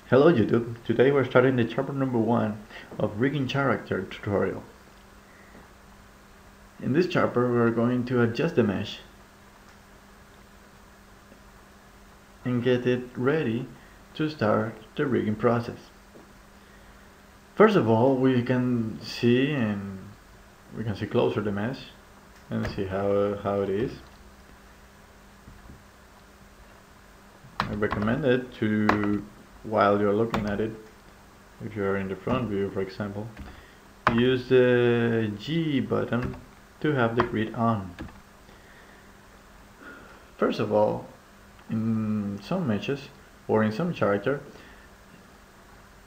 Hello YouTube, today we're starting the chapter number 1 of rigging character tutorial. In this chapter we're going to adjust the mesh and get it ready to start the rigging process. First of all, we can see closer the mesh and see how it is. I recommend it to, while you're looking at it, if you're in the front view for example, use the G button to have the grid on. First of all, in some meshes or in some character,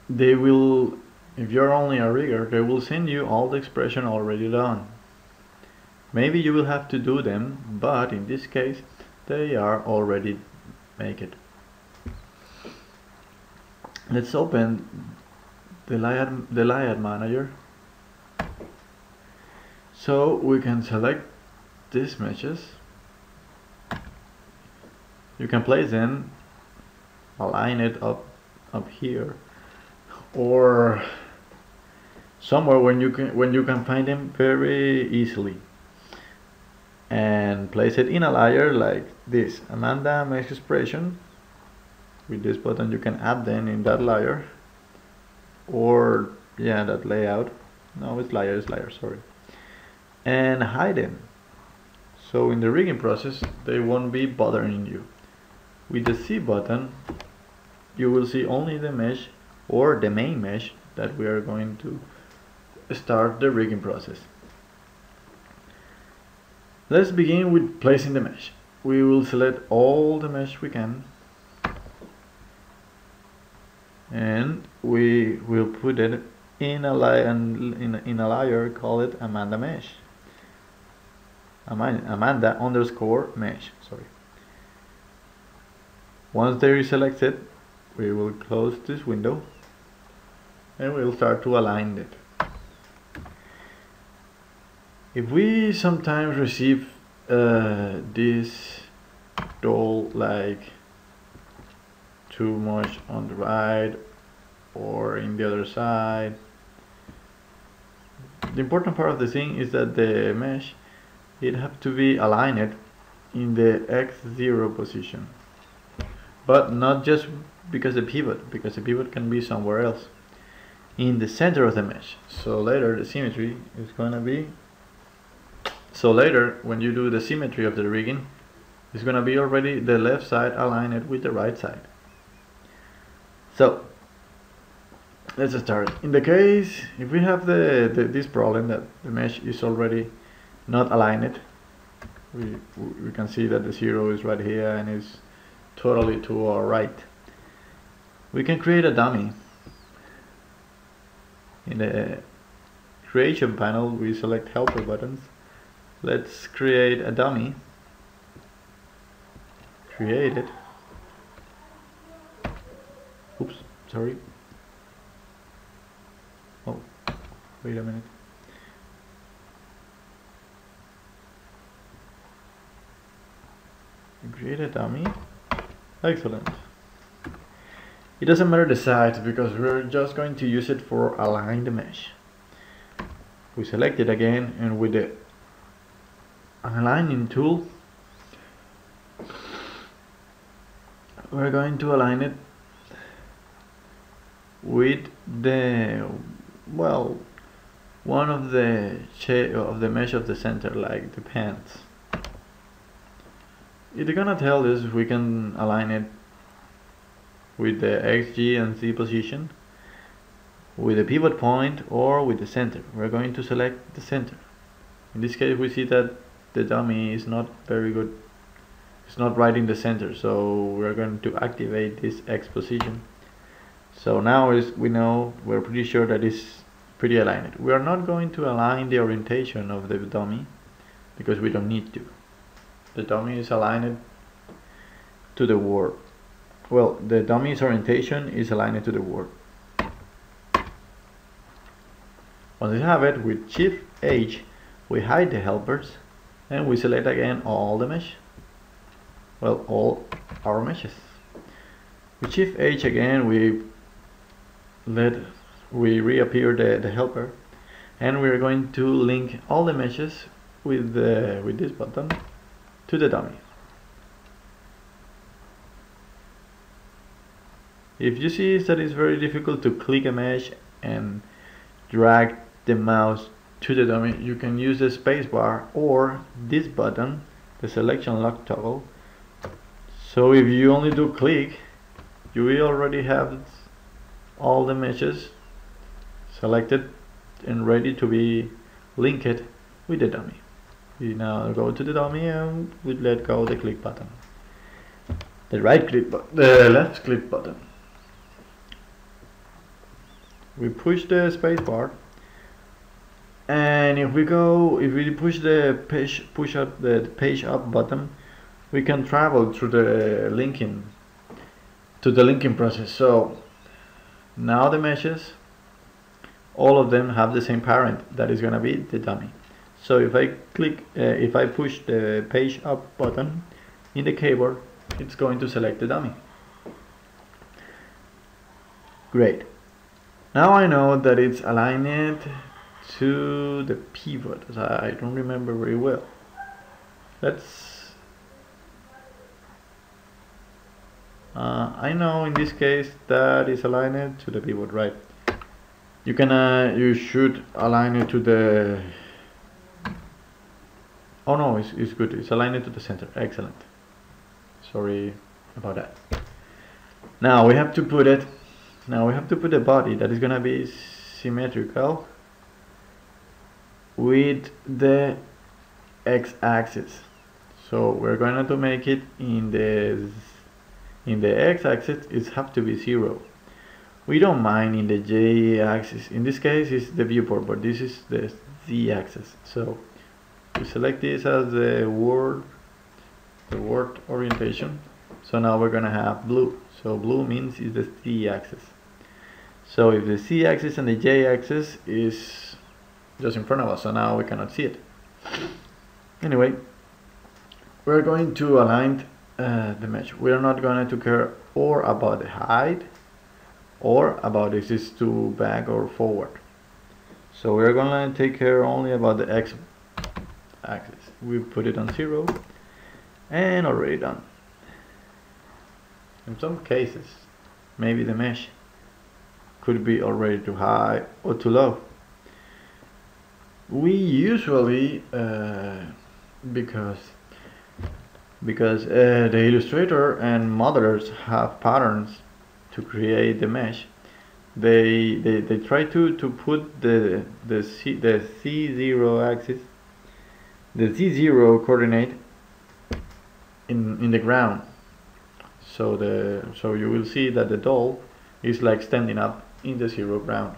they will, if you're only a rigger, they will send you all the expression already done. Maybe you will have to do them, but in this case they are already made. Let's open the layout manager so we can select these meshes. You can place them, align it up here or somewhere when you can find them very easily, and place it in a layer like this, Amanda mesh expression. With this button you can add them in that layer, or that layout, no, it's layer, sorry, and hide them, so in the rigging process they won't be bothering you. With the C button you will see only the mesh or the main mesh that we are going to start the rigging process. Let's begin with placing the mesh. We will select all the mesh we can and we will put it in a layer, call it Amanda mesh, Amanda underscore mesh, sorry. Once they are selected, we will close this window and we will start to align it. If we sometimes receive this doll like too much on the right or in the other side, the important part of the thing is that the mesh, it have to be aligned in the X0 position, but not just because the pivot can be somewhere else, in the center of the mesh. So later the symmetry is gonna be, when you do the symmetry of the rigging, it's gonna be already the left side aligned with the right side. So let's start. In the case if we have this problem that the mesh is already not aligned, we can see that the 0 is right here and is totally to our right. We can create a dummy. In the creation panel we select helper buttons. Let's create a dummy. Create it. Oops, sorry. Oh, wait a minute. Create a dummy. Excellent. It doesn't matter the size because we're just going to use it for align the mesh. We select it again and with the aligning tool we're going to align it with the, well, one of the mesh of the center, like the pants. It's gonna tell us if we can align it with the X, G and Z position, with the pivot point or with the center. We're going to select the center. In this case we see that the dummy is not very good, it's not right in the center, so we're going to activate this X position. So now we're pretty sure that it's pretty aligned. We are not going to align the orientation of the dummy because we don't need to. The dummy is aligned to the word. Well, the dummy's orientation is aligned to the word. Once we have it, with Shift H we hide the helpers and we select again all the mesh. Well, all our meshes. With Shift H again we we reappear the helper, and we're going to link all the meshes with this button to the dummy. If you see that it's very difficult to click a mesh and drag the mouse to the dummy, you can use the spacebar or this button, the selection lock toggle. So if you only do click, you will already have all the meshes selected and ready to be linked with the dummy. We now go to the dummy and we let go the click button, the left click button. We push the spacebar, and if we push the page up button, we can travel through the linking process. So now the meshes, all of them have the same parent, that is gonna be the dummy. So if I push the page up button in the keyboard, it's going to select the dummy. Great. Now I know that it's aligned to the pivot. I don't remember very well. I know in this case that is aligned to the pivot, right? You should align it to the. Oh no, it's good. It's aligned to the center. Excellent. Sorry about that. Now we have to put it. Now we have to put a body that is gonna be symmetrical with the x-axis. So we're going to make it in the x-axis. It have to be 0. We don't mind in the y-axis. In this case, it's the viewport, but this is the z-axis. So we select this as the word orientation. So now we're gonna have blue. So blue means is the z-axis. So if the z-axis and the y-axis is just in front of us, so now we cannot see it. Anyway, we're going to align the mesh. We are not going to care or about the height or about if it's to back or forward. So we're going to take care only about the x-axis. We put it on 0 and already done. In some cases, maybe the mesh could be already too high or too low. We usually, because the illustrator and modelers have patterns to create the mesh, they try to put the z0 axis, the z0 coordinate in the ground. So you will see that the doll is like standing up in the 0 ground.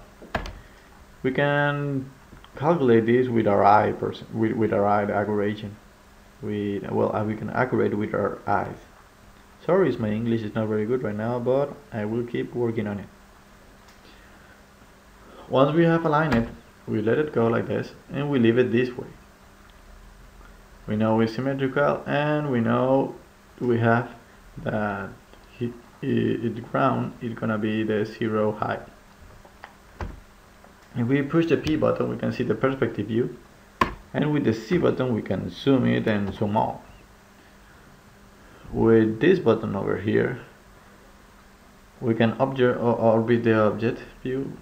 We can calculate this with our eye with our eye accuracy. We can accurate with our eyes. Sorry, my English is not very good right now, but I will keep working on it. Once we have aligned it, we let it go like this, and we leave it this way. We know it's symmetrical, and we know we have that the ground is gonna be the 0 height. If we push the P button, we can see the perspective view, and with the C button we can zoom it and zoom out. With this button over here, we can orbit the object view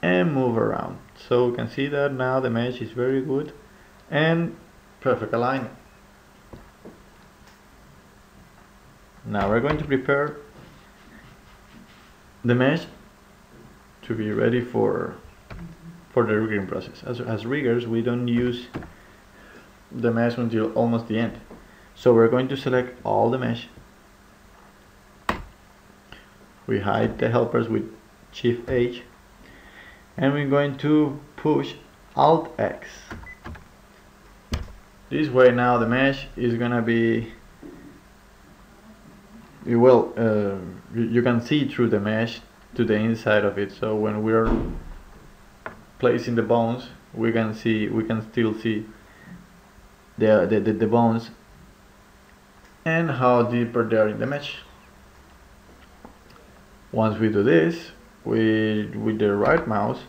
and move around. So we can see that now the mesh is very good and perfect alignment. Now we're going to prepare the mesh to be ready for the rigging process. As riggers, we don't use the mesh until almost the end. So we're going to select all the mesh. We hide the helpers with Shift H, and we're going to push Alt X. This way now the mesh is gonna be, you can see through the mesh to the inside of it. So when we're placing the bones, we can still see the bones and how deeper they are in the mesh. Once we do this, with the right mouse,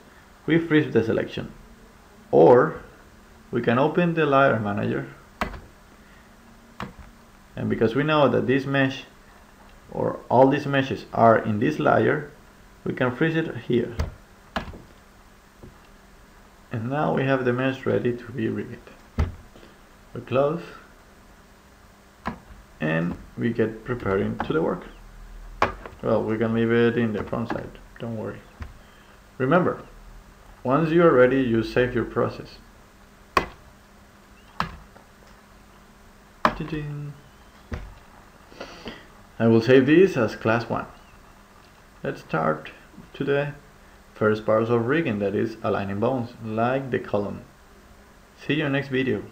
we freeze the selection. Or we can open the layer manager, and because we know that this mesh or all these meshes are in this layer, we can freeze it here. And now we have the mesh ready to be rigged. We close and we get preparing to the work. Well, we can leave it in the front side, don't worry. Remember, once you are ready, you save your process. I will save this as class 1. Let's start to the first part of rigging, that is aligning bones, like the column. See you next video.